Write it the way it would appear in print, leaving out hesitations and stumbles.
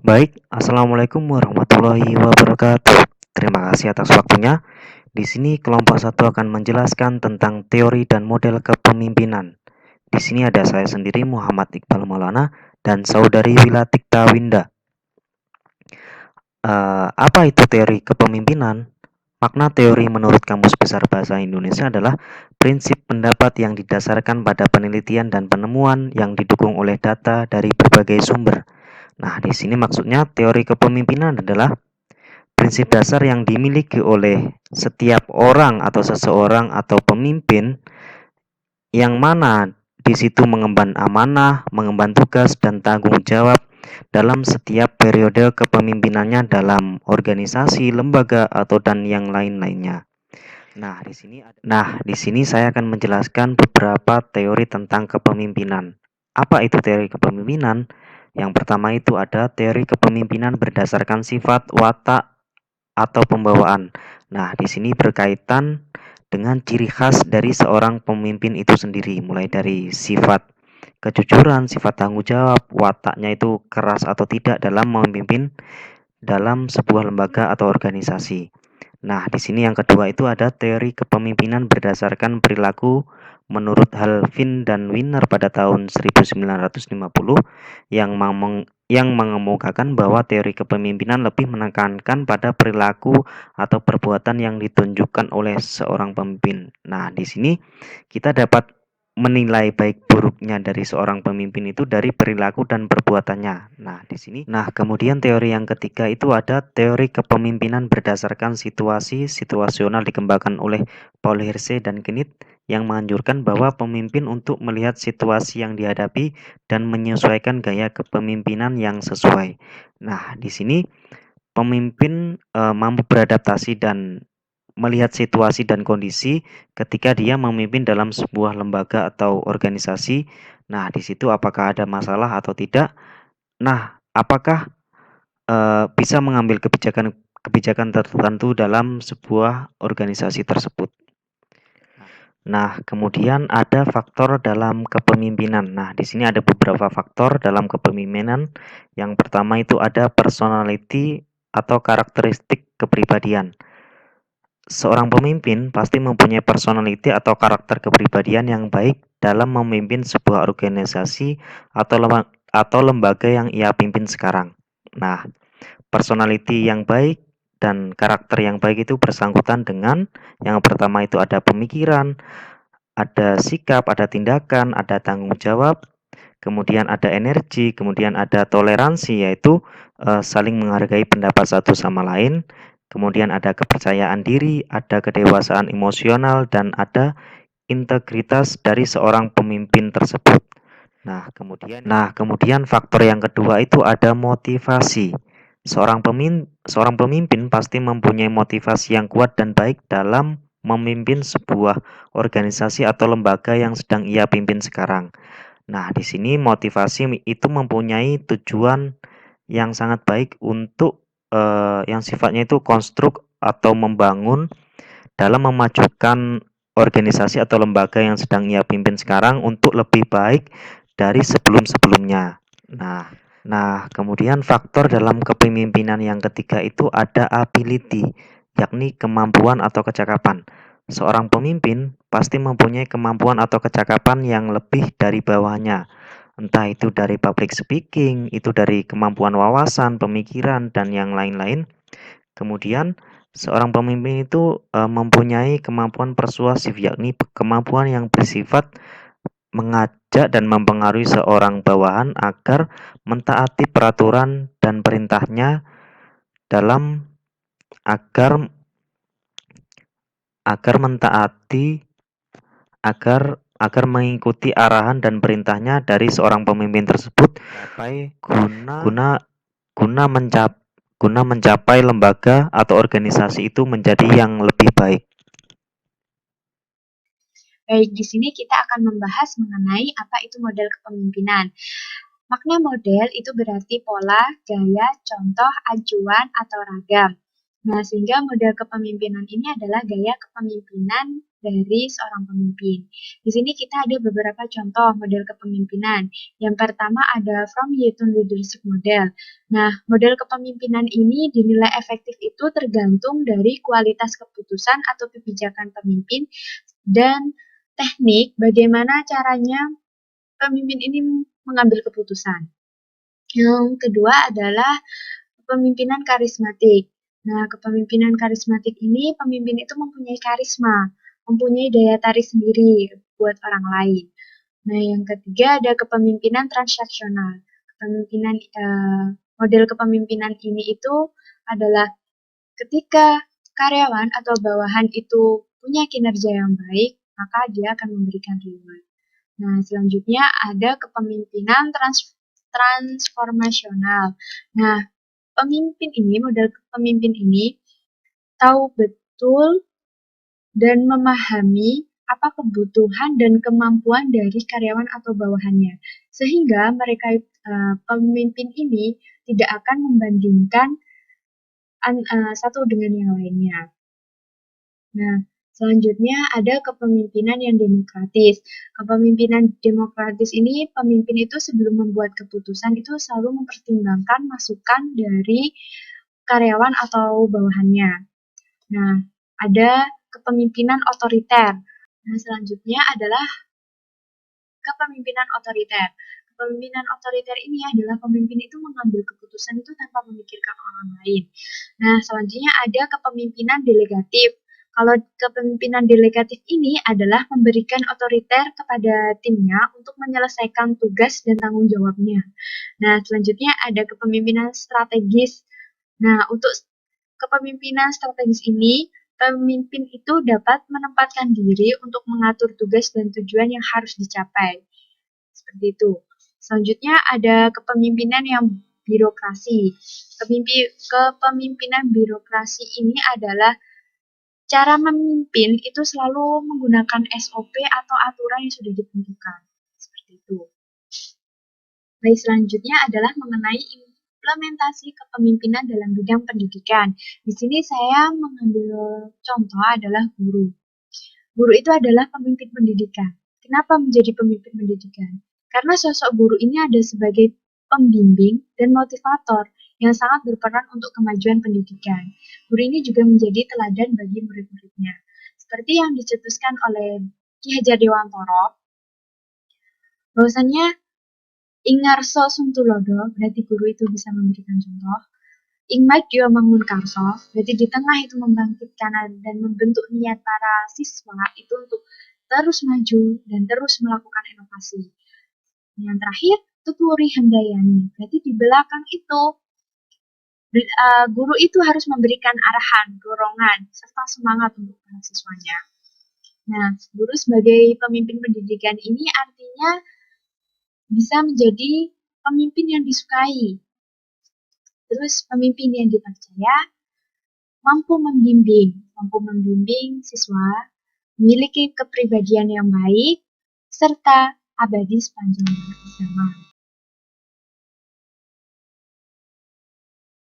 Baik, Assalamualaikum warahmatullahi wabarakatuh. Terima kasih atas waktunya. Di sini kelompok satu akan menjelaskan tentang teori dan model kepemimpinan. Di sini ada saya sendiri Muhammad Iqbal Maulana dan saudari Wilatikta Winda. Apa itu teori kepemimpinan? Makna teori menurut Kamus Besar Bahasa Indonesia adalah prinsip pendapat yang didasarkan pada penelitian dan penemuan yang didukung oleh data dari berbagai sumber. Nah, di sini maksudnya teori kepemimpinan adalah prinsip dasar yang dimiliki oleh setiap orang atau seseorang atau pemimpin yang mana di situ mengemban amanah, mengemban tugas dan tanggung jawab dalam setiap periode kepemimpinannya dalam organisasi, lembaga atau dan yang lain-lainnya. Nah, di sini saya akan menjelaskan beberapa teori tentang kepemimpinan. Apa itu teori kepemimpinan? Yang pertama itu ada teori kepemimpinan berdasarkan sifat, watak, atau pembawaan. Nah, di sini berkaitan dengan ciri khas dari seorang pemimpin itu sendiri, mulai dari sifat kejujuran, sifat tanggung jawab, wataknya itu keras atau tidak dalam memimpin dalam sebuah lembaga atau organisasi. Nah, di sini yang kedua itu ada teori kepemimpinan berdasarkan perilaku menurut Halvin dan Wiener pada tahun 1950 yang mengemukakan bahwa teori kepemimpinan lebih menekankan pada perilaku atau perbuatan yang ditunjukkan oleh seorang pemimpin. Nah, di sini kita dapat menilai baik buruknya dari seorang pemimpin itu dari perilaku dan perbuatannya. Nah, kemudian teori yang ketiga itu ada teori kepemimpinan berdasarkan situasi situasional dikembangkan oleh Paul Hirschi dan Knight yang menganjurkan bahwa pemimpin untuk melihat situasi yang dihadapi dan menyesuaikan gaya kepemimpinan yang sesuai. Nah, di sini pemimpin mampu beradaptasi dan melihat situasi dan kondisi ketika dia memimpin dalam sebuah lembaga atau organisasi. Nah, di situ apakah ada masalah atau tidak? Nah, apakah bisa mengambil kebijakan tertentu dalam sebuah organisasi tersebut? Nah, kemudian ada faktor dalam kepemimpinan. Nah, di sini ada beberapa faktor dalam kepemimpinan. Yang pertama itu ada personality atau karakteristik kepribadian. Seorang pemimpin pasti mempunyai personality atau karakter kepribadian yang baik dalam memimpin sebuah organisasi atau lembaga yang ia pimpin sekarang. Nah, personality yang baik dan karakter yang baik itu bersangkutan dengan yang pertama itu ada pemikiran, ada sikap, ada tindakan, ada tanggung jawab, kemudian ada energi, kemudian ada toleransi yaitu saling menghargai pendapat satu sama lain, kemudian ada kepercayaan diri, ada kedewasaan emosional dan ada integritas dari seorang pemimpin tersebut. Nah, kemudian faktor yang kedua itu ada motivasi. Seorang pemimpin pasti mempunyai motivasi yang kuat dan baik dalam memimpin sebuah organisasi atau lembaga yang sedang ia pimpin sekarang. Nah, di sini motivasi itu mempunyai tujuan yang sangat baik untuk yang sifatnya itu konstruk atau membangun dalam memajukan organisasi atau lembaga yang sedang ia pimpin sekarang untuk lebih baik dari sebelum-sebelumnya. Nah, kemudian faktor dalam kepemimpinan yang ketiga itu ada ability, yakni kemampuan atau kecakapan. Seorang pemimpin pasti mempunyai kemampuan atau kecakapan yang lebih dari bawahnya. Entah itu dari public speaking, itu dari kemampuan wawasan, pemikiran, dan yang lain-lain. Kemudian, seorang pemimpin itu mempunyai kemampuan persuasif, yakni kemampuan yang bersifat mengajak dan mempengaruhi seorang bawahan agar mentaati peraturan dan perintahnya dalam agar agar mentaati agar agar mengikuti arahan dan perintahnya dari seorang pemimpin tersebut guna guna mencap guna mencapai lembaga atau organisasi itu menjadi yang lebih baik. Baik, di sini kita akan membahas mengenai apa itu model kepemimpinan. Makna model itu berarti pola, gaya, contoh, acuan, atau ragam. Nah, sehingga model kepemimpinan ini adalah gaya kepemimpinan dari seorang pemimpin. Di sini kita ada beberapa contoh model kepemimpinan. Yang pertama ada from Hyoton Leadership Model. Nah, model kepemimpinan ini dinilai efektif itu tergantung dari kualitas keputusan atau kebijakan pemimpin dan teknik bagaimana caranya pemimpin ini mengambil keputusan. Yang kedua adalah kepemimpinan karismatik. Nah, kepemimpinan karismatik ini pemimpin itu mempunyai karisma, mempunyai daya tarik sendiri buat orang lain. Nah, yang ketiga ada kepemimpinan transaksional. Model kepemimpinan ini itu adalah ketika karyawan atau bawahan itu punya kinerja yang baik, maka dia akan memberikan reward. Nah, selanjutnya ada kepemimpinan transformasional. Nah, model pemimpin ini tahu betul dan memahami apa kebutuhan dan kemampuan dari karyawan atau bawahannya. Sehingga pemimpin ini tidak akan membandingkan satu dengan yang lainnya. Nah, selanjutnya ada kepemimpinan yang demokratis. Kepemimpinan demokratis ini pemimpin itu sebelum membuat keputusan itu selalu mempertimbangkan masukan dari karyawan atau bawahannya. Nah, ada kepemimpinan otoriter. Nah, selanjutnya adalah kepemimpinan otoriter. Kepemimpinan otoriter ini adalah pemimpin itu mengambil keputusan itu tanpa memikirkan orang lain. Nah, selanjutnya ada kepemimpinan delegatif. Kalau kepemimpinan delegatif ini adalah memberikan otoriter kepada timnya untuk menyelesaikan tugas dan tanggung jawabnya. Nah, selanjutnya ada kepemimpinan strategis. Nah, untuk kepemimpinan strategis ini, pemimpin itu dapat menempatkan diri untuk mengatur tugas dan tujuan yang harus dicapai. Seperti itu. Selanjutnya ada kepemimpinan yang birokrasi. Kepemimpinan birokrasi ini adalah cara memimpin itu selalu menggunakan SOP atau aturan yang sudah ditentukan. Seperti itu. Baik, selanjutnya adalah mengenai implementasi kepemimpinan dalam bidang pendidikan. Di sini saya mengambil contoh adalah guru. Guru itu adalah pemimpin pendidikan. Kenapa menjadi pemimpin pendidikan? Karena sosok guru ini ada sebagai pembimbing dan motivator yang sangat berperan untuk kemajuan pendidikan. Guru ini juga menjadi teladan bagi murid-muridnya. Seperti yang dicetuskan oleh Ki Hajar Dewantara, bahwasannya Ingarso Suntulodo, berarti guru itu bisa memberikan contoh. Ingmadyo Mangunkarso, berarti di tengah itu membangkitkan dan membentuk niat para siswa itu untuk terus maju dan terus melakukan inovasi. Yang terakhir, Tuturi Handayani, berarti di belakang itu guru itu harus memberikan arahan, dorongan, serta semangat untuk para siswanya. Nah, guru sebagai pemimpin pendidikan ini artinya bisa menjadi pemimpin yang disukai. Terus pemimpin yang dipercaya, mampu membimbing siswa, memiliki kepribadian yang baik, serta abadi sepanjang zaman.